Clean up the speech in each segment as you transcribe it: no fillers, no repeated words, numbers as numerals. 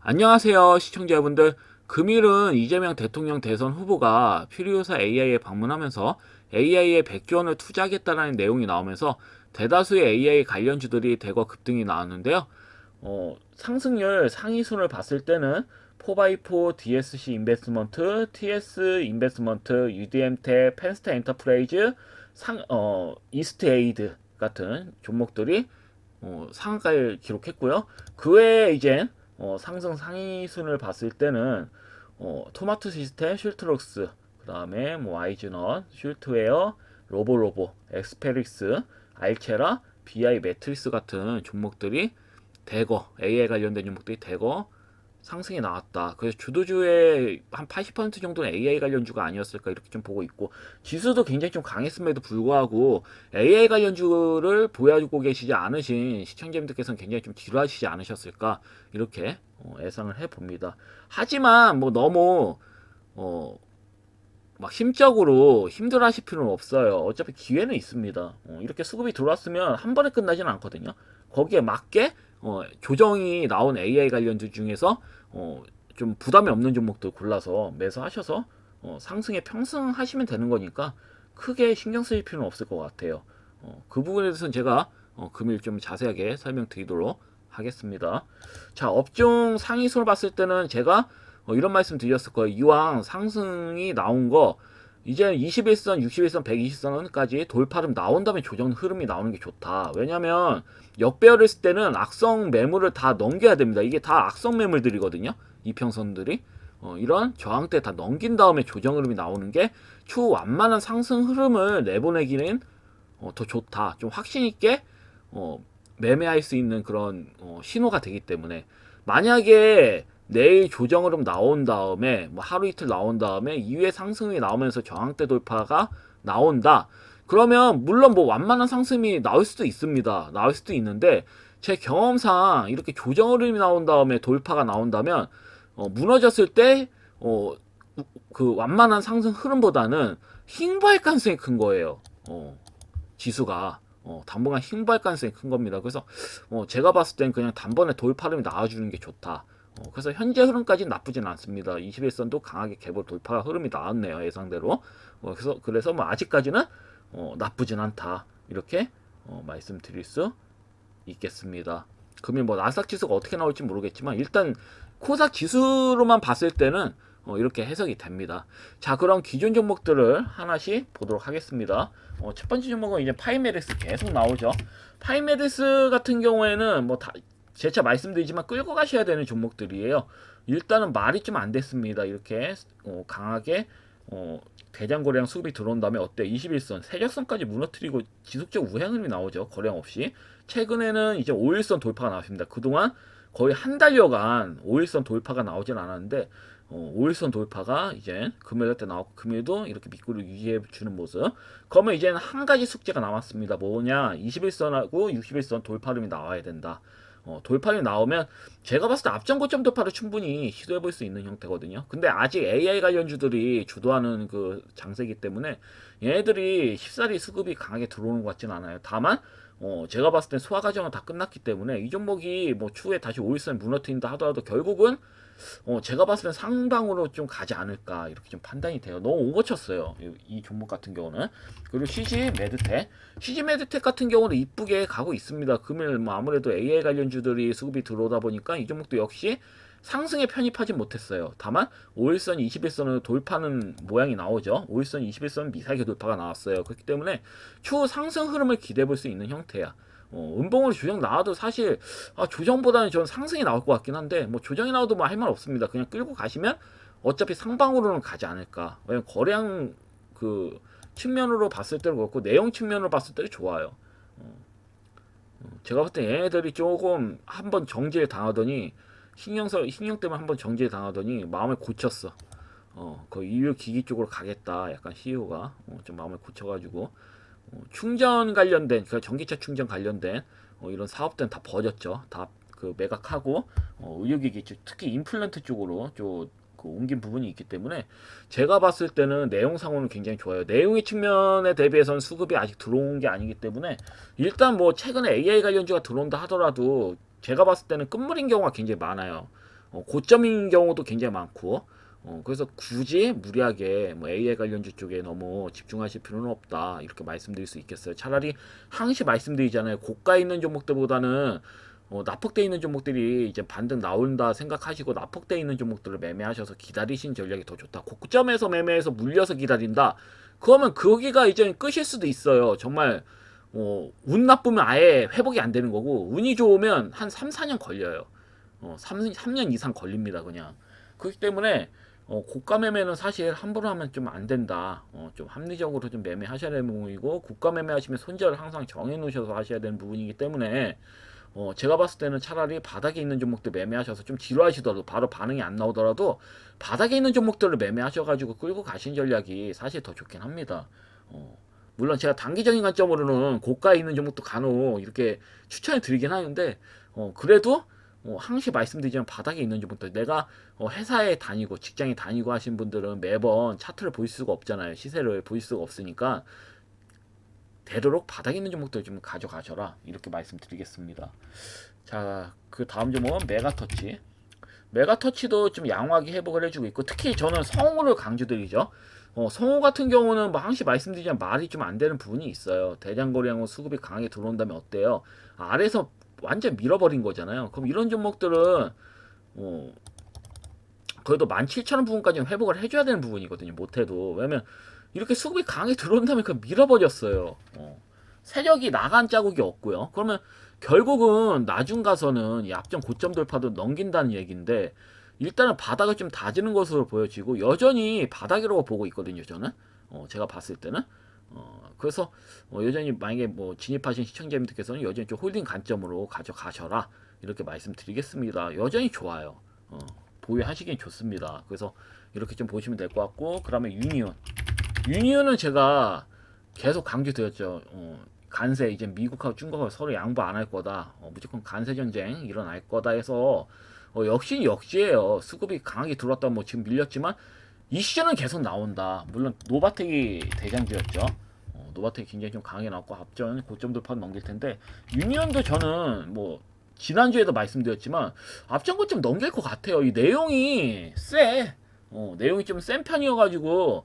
안녕하세요 시청자분들. 금일은 이재명 대통령 대선 후보가 퓨리오사 AI에 방문하면서 AI에 100조 원을 투자하겠다는 내용이 나오면서 대다수의 AI 관련주들이 대거 급등이 나왔는데요. 상승률 상위순을 봤을 때는 4x4, DSC 인베스트먼트, TS 인베스트먼트, UDM텍, 펜스타 엔터프라이즈, 이스트에이드 같은 종목들이 상한가를 기록했고요. 그 외에 이제 상승 상위순을 봤을 때는 토마토 시스템, 슐트록스, 그 다음에 뭐 아이즈넛, 슐트웨어, 로보로보, 엑스페릭스, 알체라, BI 매트리스 같은 종목들이 대거 AI 관련된 종목들이 대거 상승이 나왔다. 그래서 주도주의 한 80% 정도는 AI 관련주가 아니었을까 이렇게 좀 보고 있고, 지수도 굉장히 좀 강했음에도 불구하고 AI 관련주를 보여주고 계시지 않으신 시청자분들께서는 굉장히 좀 지루하시지 않으셨을까 이렇게 예상을 해봅니다. 하지만 뭐 너무 막 심적으로 힘들어하실 필요는 없어요. 어차피 기회는 있습니다. 이렇게 수급이 들어왔으면 한 번에 끝나지는 않거든요. 거기에 맞게 조정이 나온 AI 관련주 중에서 좀 부담이 없는 종목들 골라서 매수하셔서 상승에 평승하시면 되는 거니까 크게 신경 쓰일 필요는 없을 것 같아요. 그 부분에 대해서는 제가 금일 좀 자세하게 설명드리도록 하겠습니다. 자, 업종 상위순을 봤을 때는 제가 이런 말씀 드렸을 거예요. 이왕 상승이 나온 거 이제 21선, 61선, 120선까지 돌파름 나온 다음에 조정 흐름이 나오는 게 좋다. 왜냐면 역배열을 했을 때는 악성 매물을 다 넘겨야 됩니다. 이게 다 악성 매물들이거든요. 이평선들이. 이런 저항대 다 넘긴 다음에 조정 흐름이 나오는 게 추후 완만한 상승 흐름을 내보내기는 더 좋다. 좀 확신 있게 매매할 수 있는 그런 신호가 되기 때문에, 만약에 내일 조정 흐름 나온 다음에 뭐 하루 이틀 나온 다음에 이후에 상승이 나오면서 저항대 돌파가 나온다. 그러면 물론 뭐 완만한 상승이 나올 수도 있습니다. 나올 수도 있는데 제 경험상 이렇게 조정 흐름이 나온 다음에 돌파가 나온다면 무너졌을 때 그 완만한 상승 흐름보다는 흰발 가능성이 큰 거예요. 지수가 당분간 흰발 가능성이 큰 겁니다. 그래서 제가 봤을 땐 그냥 단번에 돌파름이 나와주는 게 좋다. 그래서 현재 흐름까지는 나쁘진 않습니다. 21선도 강하게 개볼 돌파 흐름이 나왔네요, 예상대로. 그래서 뭐 아직까지는 나쁘진 않다, 이렇게 말씀드릴 수 있겠습니다. 그러면 뭐 나스닥 지수가 어떻게 나올지 모르겠지만 일단 코스닥 지수로만 봤을 때는 이렇게 해석이 됩니다. 자, 그럼 기존 종목들을 하나씩 보도록 하겠습니다. 첫 번째 종목은 이제 파이메덱스 계속 나오죠. 파이메덱스 같은 경우에는 뭐 다 재차 말씀드리지만 끌고 가셔야 되는 종목들이에요. 일단은 말이 좀 안 됐습니다. 이렇게 강하게 대장거래량 수급이 들어온 다음에 어때? 21선, 세력선까지 무너뜨리고 지속적 우행 흐름이 나오죠. 거래량 없이. 최근에는 이제 5일선 돌파가 나왔습니다. 그동안 거의 한 달여간 5일선 돌파가 나오진 않았는데 5일선 돌파가 이제 금요일 때 나왔고, 금요일도 이렇게 밑구를 유지해 주는 모습. 그러면 이제는 한 가지 숙제가 남았습니다. 뭐냐? 21선하고 61선 돌파름이 나와야 된다. 돌파름이 나오면 제가 봤을 때 앞전 고점 돌파를 충분히 시도해 볼 수 있는 형태거든요. 근데 아직 AI 관련주들이 주도하는 그 장세기 때문에 얘네들이 쉽사리 수급이 강하게 들어오는 것 같진 않아요. 다만 제가 봤을 땐 소화 과정은 다 끝났기 때문에 이 종목이 뭐 추후에 다시 5일선 무너뜨린다 하더라도 결국은 제가 봤을 땐 상방으로 좀 가지 않을까 이렇게 좀 판단이 돼요. 너무 오버쳤어요, 이 종목 같은 경우는. 그리고 CG 메드텍 같은 경우는 이쁘게 가고 있습니다. 금일 뭐 아무래도 AI 관련주들이 수급이 들어오다 보니까 이 종목도 역시 상승에 편입하지 못했어요. 다만 5일선, 21선을 돌파하는 모양이 나오죠. 5일선, 21선 미사일 돌파가 나왔어요. 그렇기 때문에 추후 상승 흐름을 기대해 볼 수 있는 형태야. 음봉으로 조정 나와도 사실 조정보다는 저는 상승이 나올 것 같긴 한데, 뭐 조정이 나와도 뭐 할 말 없습니다. 그냥 끌고 가시면 어차피 상방으로는 가지 않을까. 왜냐면 거래량 그 측면으로 봤을 때도 그렇고 내용 측면으로 봤을 때도 좋아요. 제가 봤을 때 얘네들이 조금 한번 정지를 당하더니 신형 때문에 한번 정지를 당하더니 마음을 고쳤어. 그 EU 기기 쪽으로 가겠다. 약간 CEO가 좀 마음을 고쳐가지고 충전 관련된, 그러니까 전기차 충전 관련된 이런 사업들은 다 버렸죠. 다 그 매각하고 의료기기 쪽, 특히 임플란트 쪽으로 좀 그 옮긴 부분이 있기 때문에 제가 봤을 때는 내용상으로는 굉장히 좋아요. 내용의 측면에 대비해서는 수급이 아직 들어온 게 아니기 때문에 일단 뭐 최근에 AI 관련주가 들어온다 하더라도 제가 봤을 때는 끝물인 경우가 굉장히 많아요. 고점인 경우도 굉장히 많고 그래서 굳이 무리하게 뭐 AI 관련주 쪽에 너무 집중하실 필요는 없다 이렇게 말씀드릴 수 있겠어요. 차라리 항시 말씀드리잖아요. 고가에 있는 종목들보다는 납폭돼 있는 종목들이 이제 반등 나온다 생각하시고 납폭돼 있는 종목들을 매매하셔서 기다리신 전략이 더 좋다. 고점에서 매매해서 물려서 기다린다. 그러면 거기가 이제 끝일 수도 있어요. 정말 운 나쁘면 아예 회복이 안 되는 거고 운이 좋으면 한 3, 4년 걸려요. 3년 이상 걸립니다. 그냥. 그렇기 때문에 고가 매매는 사실 함부로 하면 좀 안 된다. 좀 합리적으로 좀 매매하셔야 되는 부분이고 고가 매매하시면 손절을 항상 정해 놓으셔서 하셔야 되는 부분이기 때문에 제가 봤을 때는 차라리 바닥에 있는 종목들 매매하셔서 좀 지루하시더라도 바로 반응이 안 나오더라도 바닥에 있는 종목들을 매매하셔가지고 끌고 가신 전략이 사실 더 좋긴 합니다. 물론 제가 단기적인 관점으로는 고가에 있는 종목도 간혹 이렇게 추천해 드리긴 하는데 그래도 항시 말씀드리지만 바닥에 있는 종목들 내가 회사에 다니고 직장에 다니고 하신 분들은 매번 차트를 보일 수가 없잖아요. 시세를 보일 수가 없으니까 되도록 바닥에 있는 종목들 좀 가져가셔라 이렇게 말씀드리겠습니다. 자, 그 다음 종목은 메가터치. 메가터치도 좀 양호하게 회복을 해주고 있고 특히 저는 성우를 강조드리죠. 성우 같은 경우는 뭐 항시 말씀드리지만 말이 좀 안 되는 부분이 있어요. 대장거래하고 수급이 강하게 들어온다면 어때요? 아래에서 완전 밀어버린 거잖아요. 그럼 이런 종목들은 그래도 17,000원 부분까지는 회복을 해줘야 되는 부분이거든요. 못해도. 왜냐면 이렇게 수급이 강하게 들어온다면 그 밀어버렸어요. 세력이 나간 자국이 없고요. 그러면 결국은 나중 가서는 이 앞전 고점 돌파도 넘긴다는 얘기인데 일단은 바닥을 좀 다지는 것으로 보여지고 여전히 바닥이라고 보고 있거든요. 저는 제가 봤을 때는 그래서 여전히 만약에 뭐 진입하신 시청자님들께서는 여전히 좀 홀딩 관점으로 가져가셔라 이렇게 말씀드리겠습니다. 여전히 좋아요. 보유하시긴 좋습니다. 그래서 이렇게 좀 보시면 될 것 같고 그다음에 유니온은 제가 계속 강조드렸죠. 간세 이제 미국하고 중국하고 서로 양보 안 할 거다. 무조건 간세 전쟁 일어날 거다 해서 역시예요. 수급이 강하게 들어왔다 뭐 지금 밀렸지만 이슈는 계속 나온다. 물론 노바텍이 대장주였죠. 노바텍이 굉장히 좀 강하게 나왔고 앞전 고점 돌파 넘길 텐데 유니온도 저는 뭐 지난주에도 말씀드렸지만 앞전 고점 넘길 것 같아요. 이 내용이 세. 내용이 좀 센 편이어가지고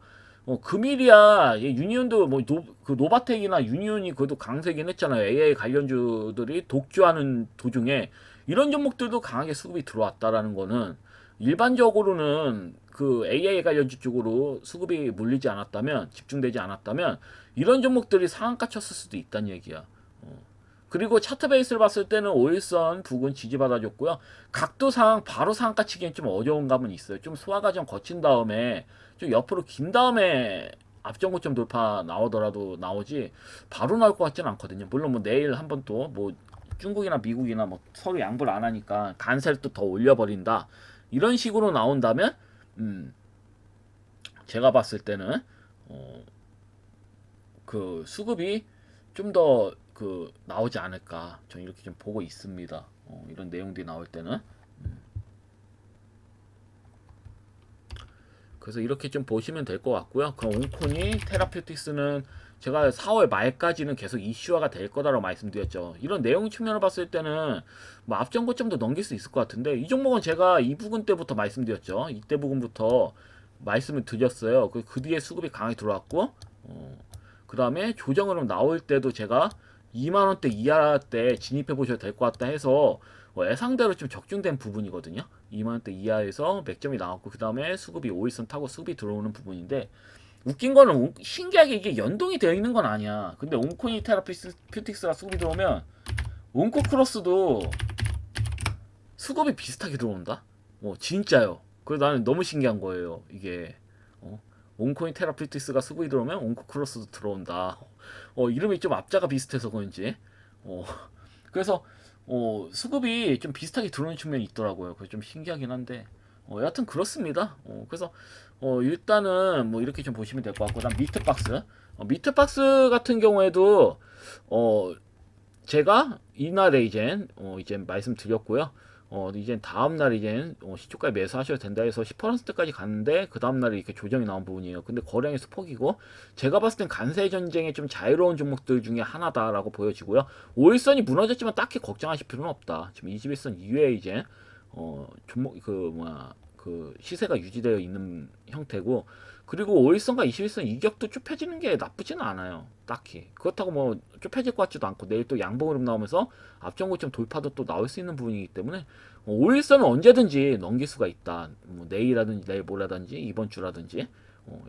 금일이야 유니온도 뭐 그 노바텍이나 유니온이 그래도 강세긴 했잖아요. AI 관련주들이 독주하는 도중에 이런 종목들도 강하게 수급이 들어왔다라는 거는 일반적으로는 그 AI 관련주 쪽으로 수급이 몰리지 않았다면 집중되지 않았다면 이런 종목들이 상한가 쳤을 수도 있다는 얘기야. 그리고 차트 베이스를 봤을 때는 5일선 부근 지지받아줬고요. 각도상 바로 상한가 치기엔 좀 어려운 감은 있어요. 좀 소화 과정 거친 다음에 좀 옆으로 긴 다음에 앞전 고점 돌파 나오더라도 나오지 바로 나올 것 같지는 않거든요. 물론 뭐 내일 한번 또 뭐 중국이나 미국이나 뭐 서로 양보를 안 하니까 간세를 또 더 올려버린다. 이런 식으로 나온다면 제가 봤을 때는 그 수급이 좀 더 그 나오지 않을까 저는 이렇게 좀 보고 있습니다. 이런 내용들이 나올 때는 그래서 이렇게 좀 보시면 될 것 같고요. 그럼 온코니 테라퓨틱스는 제가 4월 말까지는 계속 이슈화가 될 거다라고 말씀드렸죠. 이런 내용 측면을 봤을 때는 뭐 앞전 고점도 넘길 수 있을 것 같은데 이 종목은 제가 이 부분 때부터 말씀드렸죠. 이때 부분부터 말씀을 드렸어요. 그 뒤에 수급이 강하게 들어왔고 그 다음에 조정으로 나올 때도 제가 2만원대 이하 때 진입해 보셔도 될 것 같다 해서 예상대로 좀 적중된 부분이거든요. 2만원대 이하에서 맥점이 나왔고 그 다음에 수급이 5일선 타고 수급이 들어오는 부분인데 웃긴 거는 신기하게 이게 연동이 되어 있는 건 아니야. 근데 온코니 테라퓨틱스가 수급이 들어오면 온코크로스도 수급이 비슷하게 들어온다? 진짜요. 그래서 나는 너무 신기한 거예요. 이게 온코인 테라퓨틱스가 수급이 들어오면 온코크로스도 들어온다. 이름이 좀 앞자가 비슷해서 그런지 그래서 수급이 좀 비슷하게 들어오는 측면이 있더라고요. 그래서 좀 신기하긴 한데 여하튼 그렇습니다. 그래서 일단은 뭐 이렇게 좀 보시면 될 것 같고 그다음 미트박스 같은 경우에도 제가 이날에 이제 말씀드렸고요. 이제 다음날 이제 시초가에 매수하셔도 된다 해서 10%까지 갔는데 그 다음날에 이렇게 조정이 나온 부분이에요. 근데 거량이 수폭이고 제가 봤을 땐 간세 전쟁의 좀 자유로운 종목들 중에 하나다라고 보여지고요. 5일선이 무너졌지만 딱히 걱정하실 필요는 없다. 지금 21선 이외에 이제 종목 그 시세가 유지되어 있는 형태고, 그리고 5일선과 21선 이격도 좁혀지는 게 나쁘지는 않아요. 딱히. 그렇다고 뭐 좁혀질 것 같지도 않고 내일 또 양봉 흐름 나오면서 앞전고점 돌파도 또 나올 수 있는 부분이기 때문에 5일선은 언제든지 넘길 수가 있다. 뭐 내일이라든지 내일 모레라든지 이번 주라든지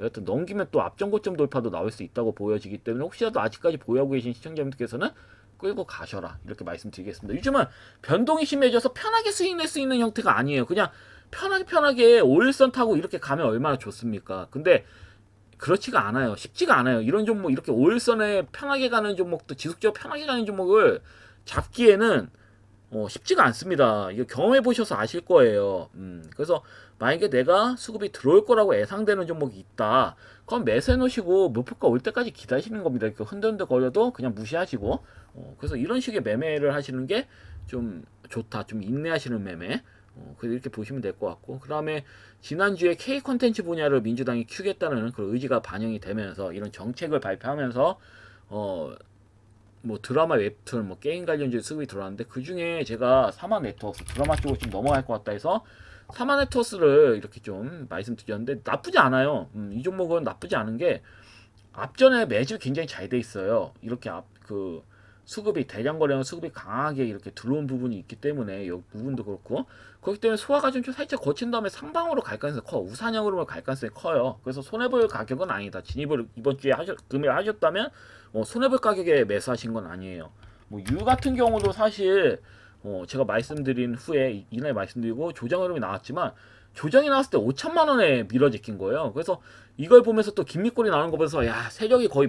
여하튼 넘기면 또 앞전고점 돌파도 나올 수 있다고 보여지기 때문에 혹시라도 아직까지 보유하고 계신 시청자분들께서는 끌고 가셔라 이렇게 말씀드리겠습니다. 요즘은 변동이 심해져서 편하게 수익 낼 수 있는 형태가 아니에요. 그냥 편하게 5일선 타고 이렇게 가면 얼마나 좋습니까? 근데 그렇지가 않아요. 쉽지가 않아요. 이런 종목 이렇게 5일선에 편하게 가는 종목도 지속적으로 편하게 가는 종목을 잡기에는 쉽지가 않습니다. 이거 경험해 보셔서 아실 거예요. 그래서 만약에 내가 수급이 들어올 거라고 예상되는 종목이 있다. 그럼 매수해 놓으시고 목표가 올 때까지 기다리시는 겁니다. 이렇게 흔들흔들 거려도 그냥 무시하시고. 그래서 이런 식의 매매를 하시는 게 좀 좋다. 좀 인내하시는 매매. 그래서 이렇게 보시면 될 것 같고, 그 다음에 지난주에 K 콘텐츠 분야를 민주당이 키우겠다는 그런 의지가 반영이 되면서 이런 정책을 발표하면서 뭐 드라마 웹툰 뭐 게임 관련주 수급이 들어왔는데, 그 중에 제가 사마 네트워크 드라마 쪽으로 좀 넘어갈 것 같다 해서 사마 네트워크를 이렇게 좀 말씀드렸는데 나쁘지 않아요. 이 종목은 나쁘지 않은 게 앞전에 매집이 굉장히 잘 돼 있어요. 이렇게 그 수급이 대량 거래는 수급이 강하게 이렇게 들어온 부분이 있기 때문에 이 부분도 그렇고, 그렇기 때문에 소화가 좀 살짝 거친 다음에 상방으로 갈 가능성이 커. 우상향으로 갈 가능성이 커요. 그래서 손해볼 가격은 아니다. 진입을 이번 주에 금일 하셨다면 손해볼 가격에 매수하신 건 아니에요. 뭐 유 같은 경우도 사실 제가 말씀드린 후에 이날 말씀드리고 조정 흐름이 나왔지만 조정이 나왔을 때 5천만 원에 밀어제낀 거예요. 그래서 이걸 보면서 또 김미꼴이 나오는 거 보면서 야, 세력이 거의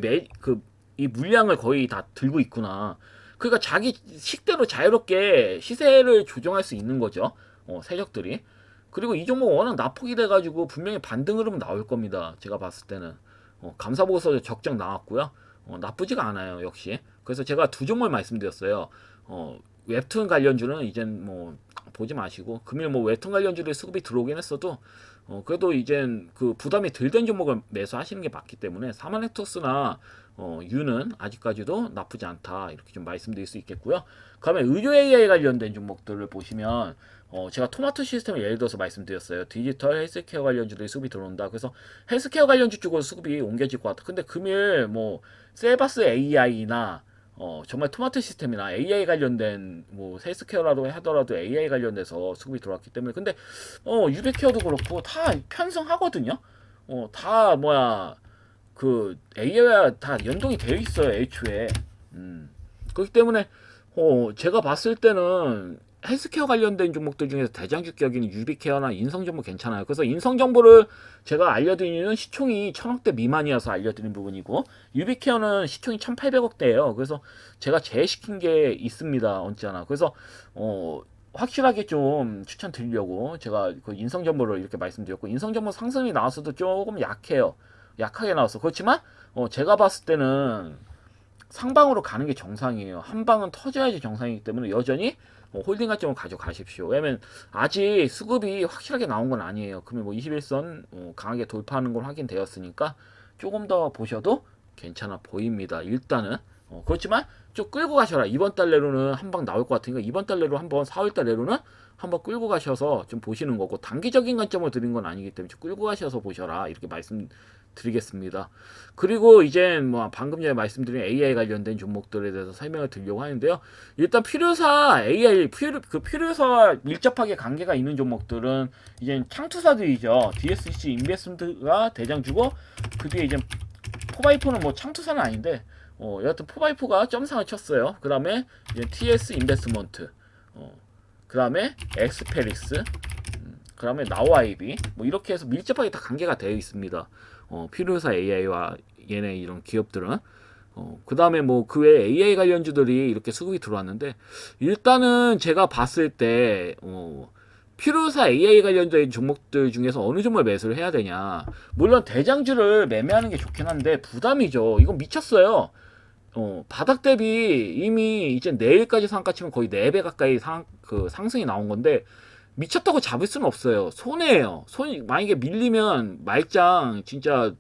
이 물량을 거의 다 들고 있구나. 그러니까 자기 식대로 자유롭게 시세를 조정할 수 있는 거죠. 세력들이. 그리고 이 종목 워낙 낙폭이 돼가지고 분명히 반등 흐름은 나올 겁니다. 제가 봤을 때는. 감사보고서 적정 나왔고요. 나쁘지가 않아요. 역시. 그래서 제가 두 종목을 말씀드렸어요. 웹툰 관련주는 이젠 뭐 보지 마시고, 금일 뭐 웹툰 관련주들 수급이 들어오긴 했어도 그래도 이젠 그 부담이 덜 된 종목을 매수하시는 게 맞기 때문에 사마네토스나 유는 아직까지도 나쁘지 않다 이렇게 좀 말씀드릴 수 있겠고요. 그다음에 의료 AI 관련된 종목들을 보시면 제가 토마토 시스템을 예를 들어서 말씀드렸어요. 디지털 헬스케어 관련주들이 수급이 들어온다. 그래서 헬스케어 관련주 쪽으로 수급이 옮겨질 것 같아. 근데 금일 뭐 셀바스 AI나 정말 토마토 시스템이나 AI 관련된 뭐 헬스케어라도 하더라도 AI 관련돼서 수급이 들어왔기 때문에, 근데 유베케어도 그렇고 다 편성하거든요. 다 그 AI와 다 연동이 되어 있어요, 애초에. 그렇기 때문에 제가 봤을 때는 헬스케어 관련된 종목들 중에서 대장주격인 유비케어나 인성정보 괜찮아요. 그래서 인성정보를 제가 알려드리는 이유는 시총이 1000억대 미만이어서 알려드린 부분이고, 유비케어는 시총이 1800억대예요. 그래서 제가 제외시킨 게 있습니다, 언짢아. 그래서 확실하게 좀 추천드리려고 제가 그 인성정보를 이렇게 말씀드렸고, 인성정보 상승이 나왔어도 조금 약해요. 약하게 나왔어. 그렇지만 제가 봤을 때는 상방으로 가는 게 정상이에요. 한 방은 터져야지 정상이기 때문에 여전히 홀딩 가점을 가져가십시오. 왜냐면 아직 수급이 확실하게 나온 건 아니에요. 그러면 뭐 21선 강하게 돌파하는 건 확인되었으니까 조금 더 보셔도 괜찮아 보입니다. 일단은 그렇지만 좀 끌고 가셔라. 이번 달 내로는 한 방 나올 것 같으니까 이번 달 내로 한번 4월 달 내로는 한번 끌고 가셔서 좀 보시는 거고, 단기적인 관점을 드린 건 아니기 때문에 좀 끌고 가셔서 보셔라 이렇게 말씀드리겠습니다. 그리고 이제 뭐 방금 전에 말씀드린 AI 관련된 종목들에 대해서 설명을 드리려고 하는데요. 일단 필요사 AI 필요사와 밀접하게 관계가 있는 종목들은 이제 창투사들이죠. DSC 인베스트가 대장주고, 그 뒤에 이제 포바이포는 뭐 창투사는 아닌데 여하튼 포바이포가 점상을 쳤어요. 그 다음에 이제 TS 인베스트먼트, 그 다음에 엑스페릭스, 그 다음에 나우아이비, 뭐 이렇게 해서 밀접하게 다 관계가 되어 있습니다. 필요사 AI와 얘네 이런 기업들은. 그 다음에 뭐 그 외에 AI 관련주들이 이렇게 수급이 들어왔는데, 일단은 제가 봤을 때 필요사 AI 관련된 종목들 중에서 어느 종목을 매수를 해야 되냐. 물론 대장주를 매매하는 게 좋긴 한데 부담이죠. 이건 미쳤어요. 바닥 대비 이미 이제 내일까지 상가 치면 거의 4배 가까이 상승이 나온 건데 미쳤다고 잡을 수는 없어요. 손해예요. 만약에 밀리면 말짱 진짜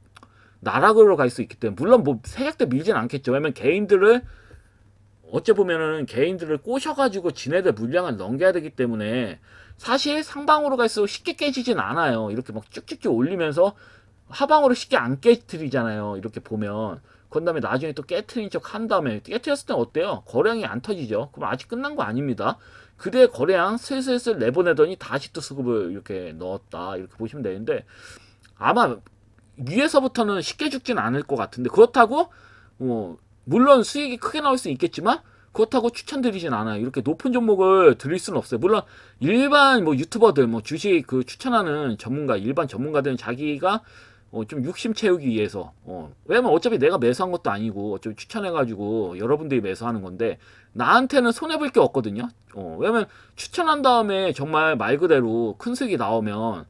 나락으로 갈 수 있기 때문에 물론 뭐 세력대 밀진 않겠죠. 왜냐면 어째 보면은 개인들을 꼬셔가지고 지네들 물량을 넘겨야 되기 때문에 사실 상방으로 갈수록 쉽게 깨지진 않아요. 이렇게 막 쭉쭉쭉 올리면서 하방으로 쉽게 안 깨트리잖아요. 이렇게 보면. 그런 다음에 나중에 또 깨트린 척 한 다음에 깨트렸을 땐 어때요? 거래량이 안 터지죠. 그럼 아직 끝난 거 아닙니다. 그대 거래량 슬슬슬 내보내더니 다시 또 수급을 이렇게 넣었다. 이렇게 보시면 되는데 아마 위에서부터는 쉽게 죽진 않을 것 같은데 그렇다고 물론 수익이 크게 나올 수 있겠지만 그렇다고 추천드리진 않아요. 이렇게 높은 종목을 드릴 수는 없어요. 물론 일반 뭐 유튜버들 뭐 주식 추천하는 일반 전문가들은 자기가 좀 욕심 채우기 위해서 왜냐면 어차피 내가 매수한 것도 아니고 어차피 추천해가지고 여러분들이 매수하는 건데 나한테는 손해볼 게 없거든요. 왜냐면 추천한 다음에 정말 말 그대로 큰 수익이 나오면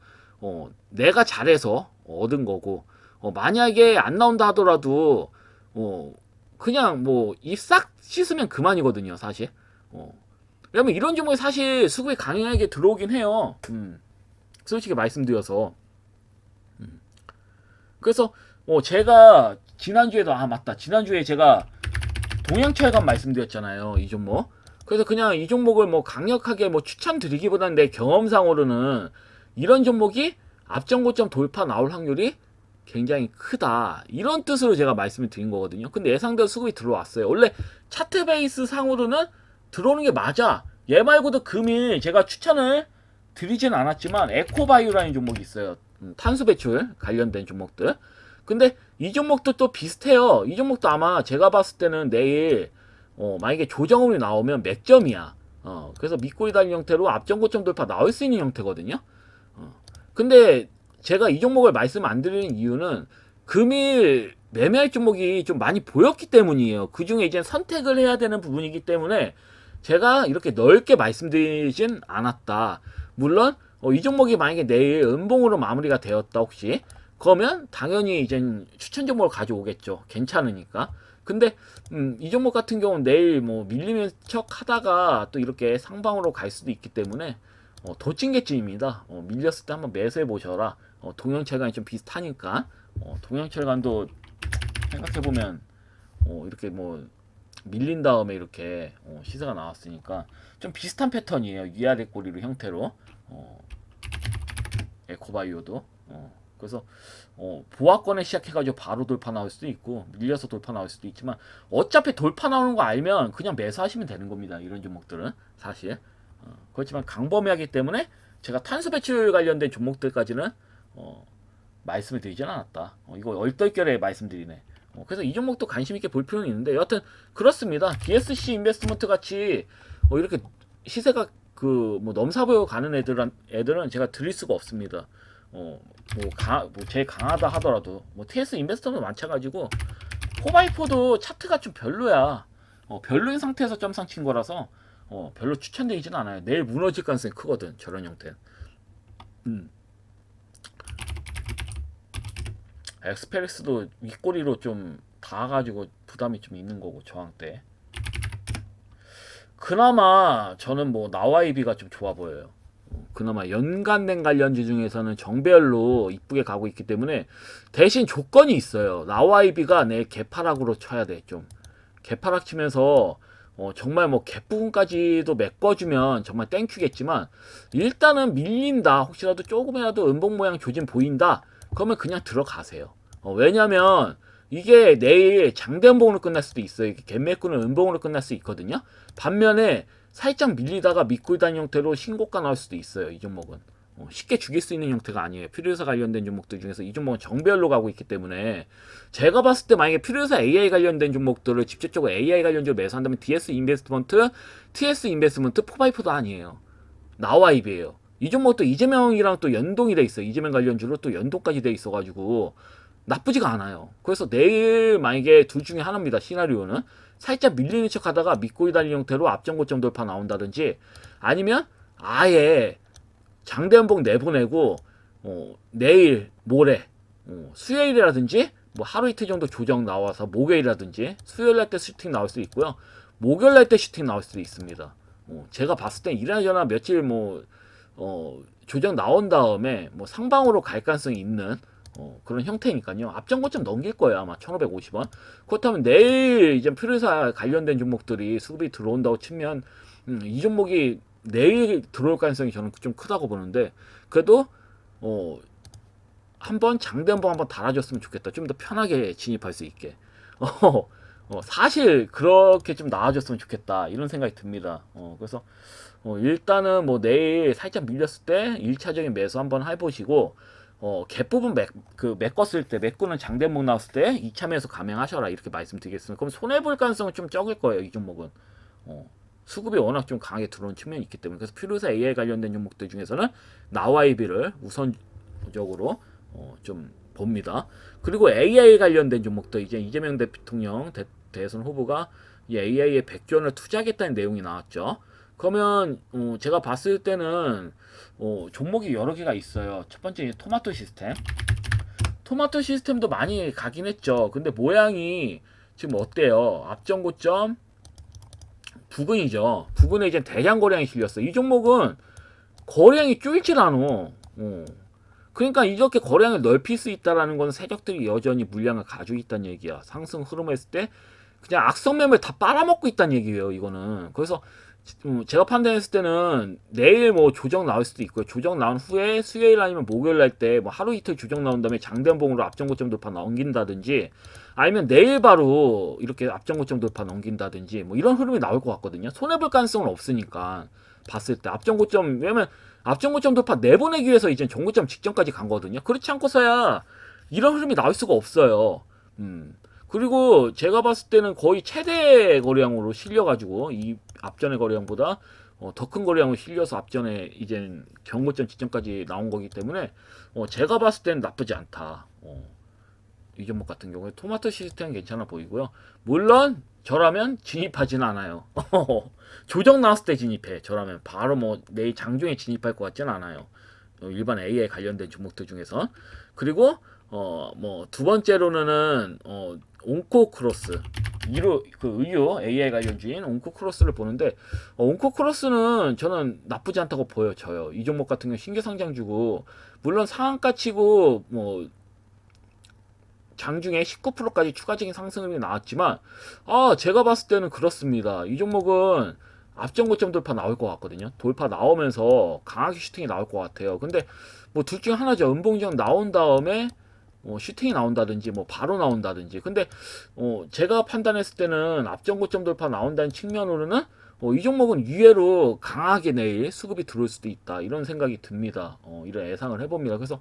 내가 잘해서 얻은 거고 만약에 안 나온다 하더라도 그냥 뭐 입 싹 씻으면 그만이거든요 사실. 왜냐면 이런 종목이 사실 수급이 강하게 들어오긴 해요. 솔직히 말씀드려서. 그래서 제가 지난주에도 맞다, 지난주에 제가 동양철강 말씀드렸잖아요 이 종목. 그래서 그냥 이 종목을 뭐 강력하게 뭐 추천드리기보다는 내 경험상으로는 이런 종목이 앞전고점 돌파 나올 확률이 굉장히 크다 이런 뜻으로 제가 말씀을 드린 거거든요. 근데 예상대로 수급이 들어왔어요. 원래 차트 베이스 상으로는 들어오는 게 맞아. 얘 말고도 금일 제가 추천을 드리진 않았지만 에코바이오라는 종목이 있어요. 탄소 배출 관련된 종목들. 근데 이 종목도 또 비슷해요. 이 종목도 아마 제가 봤을 때는 내일 만약에 조정음이 나오면 맥점이야. 그래서 밑꼬리 달린 형태로 앞전고점 돌파 나올 수 있는 형태거든요. 근데 제가 이 종목을 말씀 안 드리는 이유는 금일 매매할 종목이 좀 많이 보였기 때문이에요. 그 중에 이제 선택을 해야 되는 부분이기 때문에 제가 이렇게 넓게 말씀드리진 않았다. 물론 이 종목이 만약에 내일 음봉으로 마무리가 되었다 혹시 그러면 당연히 이제 추천 종목을 가져오겠죠. 괜찮으니까. 근데 이 종목 같은 경우는 내일 뭐 밀리는 척 하다가 또 이렇게 상방으로 갈 수도 있기 때문에 도찐개찐입니다. 밀렸을 때 한번 매수해 보셔라. 동양철강이 좀 비슷하니까 동양철강도 생각해보면 이렇게 뭐 밀린 다음에 이렇게 시세가 나왔으니까 좀 비슷한 패턴이에요. 위아래 꼬리로 형태로 에코바이오도 그래서 보합권에 시작해가지고 바로 돌파 나올 수도 있고 밀려서 돌파 나올 수도 있지만 어차피 돌파 나오는 거 알면 그냥 매수하시면 되는 겁니다. 이런 종목들은 사실 그렇지만 강범위하기 때문에 제가 탄소 배출 관련된 종목들까지는 말씀을 드리진 않았다. 이거 얼떨결에 말씀드리네. 그래서 이 종목도 관심 있게 볼 필요는 있는데 여하튼 그렇습니다. DSC 인베스트먼트 같이 이렇게 시세가 뭐 넘사보여 가는 애들은 제가 드릴 수가 없습니다. 제일 강하다 하더라도 뭐 TS 인베스트먼트 마찬가지고 4x4도 차트가 좀 별로야. 별로인 상태에서 점상 친 거라서 별로 추천드리진 않아요. 내일 무너질 가능성이 크거든 저런 형태는. 엑스페리스도 윗꼬리로 좀 닿아가지고 부담이 좀 있는 거고 저항 때. 그나마 저는 뭐 나와이비가 좀 좋아 보여요. 그나마 연관된 관련주 중에서는 정배열로 이쁘게 가고 있기 때문에 대신 조건이 있어요. 나와이비가 내 개파락으로 쳐야 돼. 좀 개파락 치면서 정말 뭐 갭부분까지도 메꿔주면 정말 땡큐겠지만 일단은 밀린다. 혹시라도 조금이라도 음봉 모양 조짐 보인다. 그러면 그냥 들어가세요. 왜냐면 이게 내일 장대 음봉으로 끝날 수도 있어요. 이게 갭매꾸는 음봉으로 끝날 수 있거든요. 반면에 살짝 밀리다가 밑골 단 형태로 신고가 나올 수도 있어요. 이 종목은 쉽게 죽일 수 있는 형태가 아니에요. 필요해서 관련된 종목들 중에서 이 종목은 정배열로 가고 있기 때문에 제가 봤을 때 만약에 필요해서 AI 관련된 종목들을 직접적으로 AI 관련주로 매수한다면 DS 인베스트먼트, TS 인베스트먼트, 4x4도 아니에요. 나와입이에요. 이 종목도 이재명이랑 또 연동이 돼 있어요. 이재명 관련주로 또 연동까지 돼 있어가지고 나쁘지가 않아요. 그래서 내일 만약에 둘 중에 하나입니다. 시나리오는 살짝 밀리는 척 하다가 밑꼬리 달린 형태로 앞전고점 돌파 나온다든지 아니면 아예 장대연봉 내보내고 내일 모레 수요일이라든지 뭐 하루 이틀 정도 조정 나와서 목요일이라든지 수요일 날 때 슈팅 나올 수 있고요. 목요일 날 때 슈팅 나올 수도 있습니다. 제가 봤을 땐 이래저래 며칠 조정 나온 다음에 뭐 상방으로 갈 가능성이 있는 그런 형태니까요. 앞전 고점 넘길 거예요. 아마 1550원. 그렇다면 내일 이제 필요사 관련된 종목들이 수급이 들어온다고 치면 이 종목이 내일 들어올 가능성이 저는 좀 크다고 보는데 그래도 한번 장대한봉 한번 달아줬으면 좋겠다. 좀 더 편하게 진입할 수 있게. 사실 그렇게 좀 나아졌으면 좋겠다. 이런 생각이 듭니다. 그래서 일단은 뭐 내일 살짝 밀렸을 때 1차적인 매수 한번 해보시고 갭 부분 메꿨을 때 메꾸는 장대목 나왔을 때 2차 매수 감행하셔라 이렇게 말씀드리겠습니다. 그럼 손해볼 가능성은 좀 적을 거예요. 이 종목은 수급이 워낙 좀 강하게 들어온 측면이 있기 때문에. 그래서 필요사 AI 관련된 종목들 중에서는 나와이비를 우선적으로 좀 봅니다. 그리고 AI 관련된 종목도 이제 이재명 대통령 대선 후보가 이 AI에 100조 원을 투자하겠다는 내용이 나왔죠. 그러면 제가 봤을 때는 종목이 여러 개가 있어요. 첫 번째 토마토 시스템. 토마토 시스템도 많이 가긴 했죠. 근데 모양이 지금 어때요? 앞전 고점 부근이죠. 부근에 이제 대량 거래량이 실렸어요. 이 종목은 거래량이 줄질 않아. 그러니까 이렇게 거래량을 넓힐 수 있다라는 건 세력들이 여전히 물량을 가지고 있다는 얘기야. 상승 흐름을 했을 때 그냥 악성 매물 다 빨아먹고 있다는 얘기예요. 이거는. 그래서 제가 판단했을 때는 내일 뭐 조정 나올 수도 있고요. 조정 나온 후에 수요일 아니면 목요일 날 때 뭐 하루 이틀 조정 나온 다음에 장대한봉으로 앞전고점 돌파 넘긴다든지 아니면 내일 바로 이렇게 앞전고점 돌파 넘긴다든지 뭐 이런 흐름이 나올 것 같거든요. 손해볼 가능성은 없으니까 봤을 때 앞전고점, 왜냐면 앞전고점 돌파 내보내기 위해서 이제 전고점 직전까지 간 거거든요. 그렇지 않고서야 이런 흐름이 나올 수가 없어요. 그리고 제가 봤을 때는 거의 최대 거래량으로 실려가지고 이 앞전의 거래량보다 더 큰 거래량으로 실려서 앞전에 이제 경고점 지점까지 나온 거기 때문에 제가 봤을 때는 나쁘지 않다. 이 종목 같은 경우에 토마토 시스템은 괜찮아 보이고요. 물론 저라면 진입하지는 않아요. 조정 나왔을 때 진입해. 저라면 바로 뭐 내일 장중에 진입할 것 같지는 않아요. 일반 AI 관련된 종목들 중에서. 그리고 뭐 두 번째로는 온코크로스 의류 AI 관련주인 온코크로스를 보는데 온코크로스는 저는 나쁘지 않다고 보여져요. 이 종목 같은 경우 신규 상장주고 물론 상한가 치고 뭐 장중에 19%까지 추가적인 상승률이 나왔지만 제가 봤을 때는 그렇습니다. 이 종목은 앞전 고점 돌파 나올 것 같거든요. 돌파 나오면서 강하게 슈팅이 나올 것 같아요. 근데 뭐 둘 중 하나죠. 은봉정 나온 다음에 슈팅이 나온다든지 뭐 바로 나온다든지. 근데 제가 판단했을 때는 앞전 고점 돌파 나온다는 측면으로는 이 종목은 의외로 강하게 내일 수급이 들어올 수도 있다 이런 생각이 듭니다. 이런 예상을 해봅니다. 그래서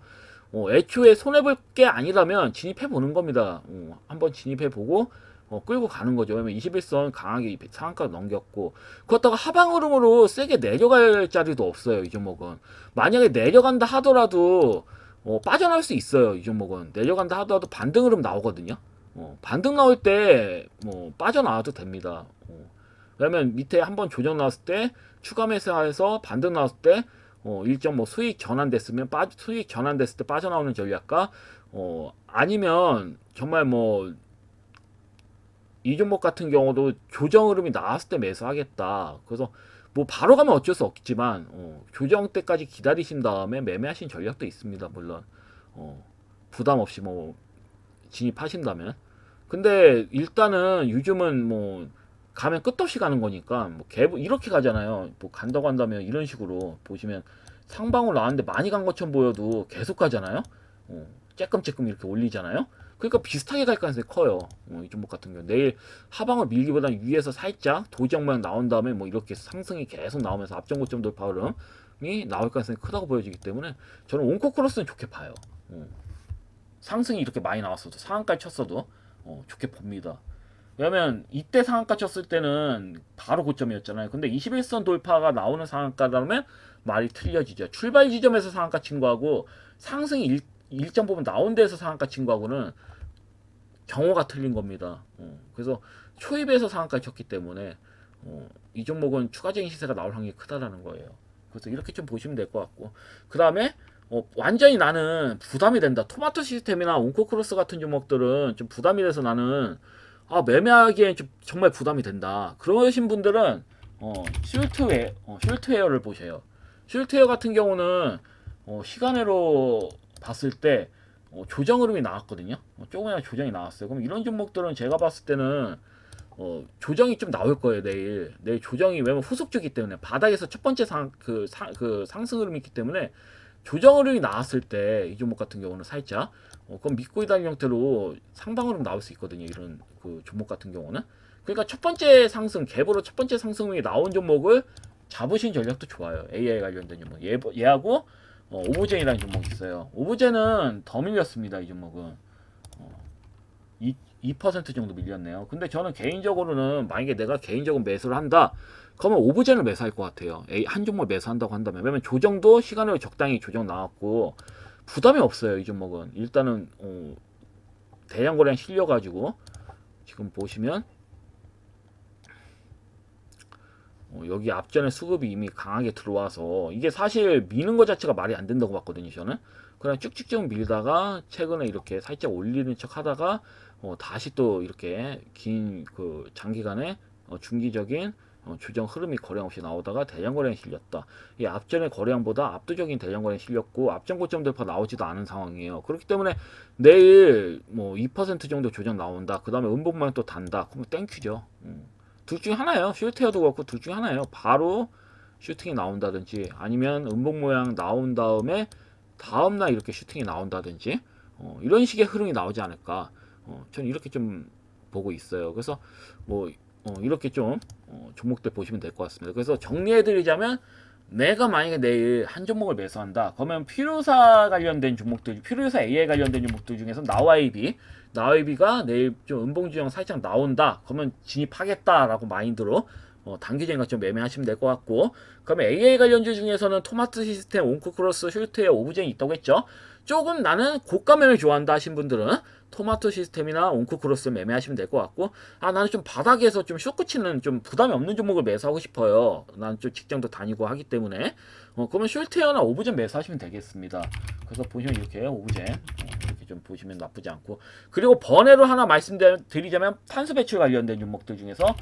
애초에 손해볼 게 아니라면 진입해보는 겁니다. 한번 진입해보고 끌고 가는 거죠. 왜냐면 21선 강하게 상한가 넘겼고 그렇다고 하방 흐름으로 세게 내려갈 자리도 없어요. 이 종목은 만약에 내려간다 하더라도 빠져나올 수 있어요. 이 종목은 내려간다 하더라도 반등 흐름 나오거든요. 반등 나올 때 빠져나와도 됩니다. 왜냐면 밑에 한번 조정 나왔을 때 추가 매수해서 반등 나왔을 때 일정 뭐 수익 전환됐을 때 빠져나오는 전략과 아니면 정말 뭐 이 종목 같은 경우도 조정 흐름이 나왔을 때 매수하겠다. 그래서 뭐 바로 가면 어쩔 수 없지만 조정 때까지 기다리신 다음에 매매하신 전략도 있습니다. 물론 부담 없이 뭐 진입하신다면. 근데 일단은 요즘은 뭐 가면 끝없이 가는 거니까 뭐 이렇게 가잖아요. 뭐 간다고 한다면 이런 식으로 보시면 상방으로 나왔는데 많이 간 것처럼 보여도 계속 가잖아요. 쬐끔쬐끔 이렇게 올리잖아요. 그러니까 비슷하게 갈 가능성이 커요. 이 종목 같은 경우 내일 하방을 밀기보다는 위에서 살짝 도장 모양 나온 다음에 뭐 이렇게 상승이 계속 나오면서 앞전 고점 돌파 흐름이 나올 가능성이 크다고 보여지기 때문에 저는 온코크로스는 좋게 봐요. 상승이 이렇게 많이 나왔어도 상한가 쳤어도 좋게 봅니다. 왜냐면 이때 상한가 쳤을 때는 바로 고점이었잖아요. 근데 21선 돌파가 나오는 상한가라면 말이 틀려지죠. 출발 지점에서 상한가 친 거하고 상승이 일정 부분 나온 데에서 상한가 친 거하고는 경호가 틀린 겁니다. 그래서 초입에서 상한가 쳤기 때문에 이 종목은 추가적인 시세가 나올 확률이 크다라는 거예요. 그래서 이렇게 좀 보시면 될 것 같고 그 다음에 완전히 나는 부담이 된다. 토마토 시스템이나 온코크로스 같은 종목들은 좀 부담이 돼서 나는 매매하기엔 좀 정말 부담이 된다. 그러신 분들은 슐트웨어를 보세요. 슐트웨어 같은 경우는 시간으로 봤을 때 조정 흐름이 나왔거든요. 조금이나 조정이 나왔어요. 그럼 이런 종목들은 제가 봤을 때는 조정이 좀 나올 거예요. 내일 조정이 왜냐면 후속주기 때문에 바닥에서 첫 번째 상승 흐름이 있기 때문에 조정 흐름이 나왔을 때 이 종목 같은 경우는 살짝 그럼 믿고 있다는 형태로 상방 흐름 나올 수 있거든요. 이런 그 종목 같은 경우는 그러니까 첫 번째 상승 갭으로 첫 번째 상승이 나온 종목을 잡으신 전략도 좋아요. AI 관련된 종목 얘하고 오브젠이라는 종목이 있어요. 오브젠은 더 밀렸습니다. 이 종목은 2% 정도 밀렸네요. 근데 저는 개인적으로는 만약에 내가 개인적으로 매수를 한다 그러면 오브젠을 매수할 것 같아요. 한 종목 매수한다고 한다면 왜냐면 조정도 시간으로 적당히 조정 나왔고 부담이 없어요. 이 종목은 일단은 대량 거래량 실려가지고 지금 보시면 여기 앞전에 수급이 이미 강하게 들어와서 이게 사실 미는 것 자체가 말이 안 된다고 봤거든요. 저는 그냥 쭉쭉 밀다가 최근에 이렇게 살짝 올리는 척 하다가 다시 또 이렇게 긴 그 장기간의 중기적인 조정 흐름이 거래량 없이 나오다가 대량 거래량 실렸다. 이 앞전의 거래량보다 압도적인 대량 거래량 실렸고 앞전 고점 돌파 나오지도 않은 상황이에요. 그렇기 때문에 내일 뭐 2% 정도 조정 나온다. 그 다음에 음봉만 또 단다. 그럼 땡큐죠. 둘 중에 하나예요. 슈팅도 그렇고 둘 중에 하나예요. 바로 슈팅이 나온다든지 아니면 음봉 모양 나온 다음에 다음날 이렇게 슈팅이 나온다든지 이런 식의 흐름이 나오지 않을까. 저는 이렇게 좀 보고 있어요. 그래서 뭐 이렇게 좀 종목들 보시면 될 것 같습니다. 그래서 정리해드리자면 내가 만약에 내일 한 종목을 매수한다. 그러면 필요사 관련된 종목들, 필요사 AI 관련된 종목들 중에서 나와이비가 내일 좀 음봉주형 살짝 나온다. 그러면 진입하겠다라고 마인드로 단기적인 좀 매매하시면 될 것 같고 그러면 AI 관련주 중에서는 토마토 시스템, 온코크로스, 슐트웨어, 오브젠이 있다고 했죠. 조금 나는 고가매를 좋아한다 하신 분들은 토마토 시스템이나 온코크로스를 매매하시면 될 것 같고 나는 좀 바닥에서 좀 쇼크 치는 좀 부담이 없는 종목을 매수하고 싶어요. 나는 좀 직장도 다니고 하기 때문에 그러면 슐트웨어나 오브젠 매수하시면 되겠습니다. 그래서 보시면 이렇게 오브젠 이렇게 좀 보시면 나쁘지 않고 그리고 번외로 하나 말씀드리자면 탄소 배출 관련된 종목들 중에서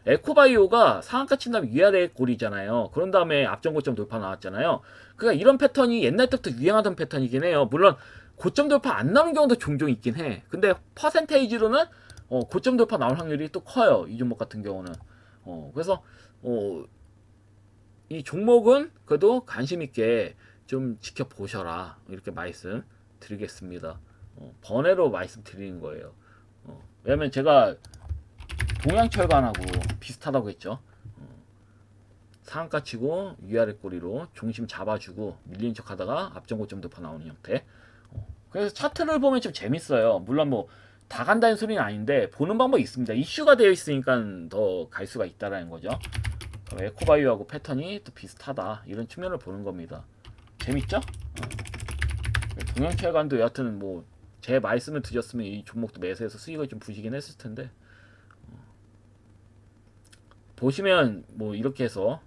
에코바이오가 상한가 친 다음에 위아래 꼴이잖아요. 그런 다음에 앞전 고점 돌파 나왔잖아요. 그러니까 이런 패턴이 옛날 때부터 유행하던 패턴이긴 해요. 물론 고점 돌파 안 나오는 경우도 종종 있긴 해. 근데 퍼센테이지로는 고점 돌파 나올 확률이 또 커요. 이 종목 같은 경우는. 그래서 이 종목은 그래도 관심 있게 좀 지켜보셔라. 이렇게 말씀 드리겠습니다. 번외로 말씀드리는 거예요. 왜냐면 제가 동양철관하고 비슷하다고 했죠. 상한가 치고 위아래 꼬리로 중심 잡아주고 밀린 척 하다가 앞전 고점 돌파 나오는 형태. 그래서 차트를 보면 좀 재밌어요. 물론 뭐 다 간다는 소리는 아닌데 보는 방법이 있습니다. 이슈가 되어 있으니까 더 갈 수가 있다라는 거죠. 에코바이오하고 패턴이 또 비슷하다 이런 측면을 보는 겁니다. 재밌죠? 동양철관도 여하튼 뭐 제 말씀을 드렸으면 이 종목도 매수해서 수익을 좀 부시긴 했을 텐데 보시면 뭐 이렇게 해서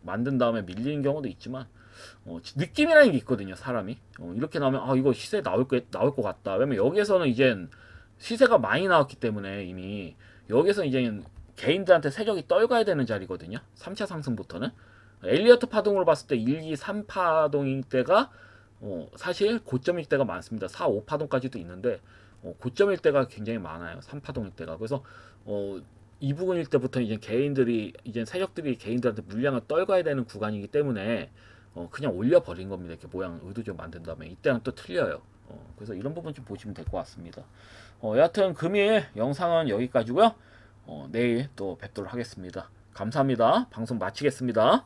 만든 다음에 밀리는 경우도 있지만 느낌이라는 게 있거든요. 사람이 이렇게 나오면 이거 시세 나올 것 같다. 왜냐면 여기에서는 이젠 시세가 많이 나왔기 때문에 이미 여기서 이제 개인들한테 세력이 떨궈야 되는 자리거든요. 3차 상승부터는 엘리어트 파동으로 봤을 때 1, 2, 3파동일 때가 사실 고점일 때가 많습니다. 4, 5파동까지도 있는데 고점일 때가 굉장히 많아요. 3파동일 때가. 그래서 이 부분일 때부터 이제 이제 세력들이 개인들한테 물량을 떨궈야 되는 구간이기 때문에 그냥 올려버린 겁니다. 이렇게 모양 의도적으로 만든 다음에 이때는 또 틀려요. 그래서 이런 부분 좀 보시면 될 것 같습니다. 여하튼 금일 영상은 여기까지고요. 내일 또 뵙도록 하겠습니다. 감사합니다. 방송 마치겠습니다.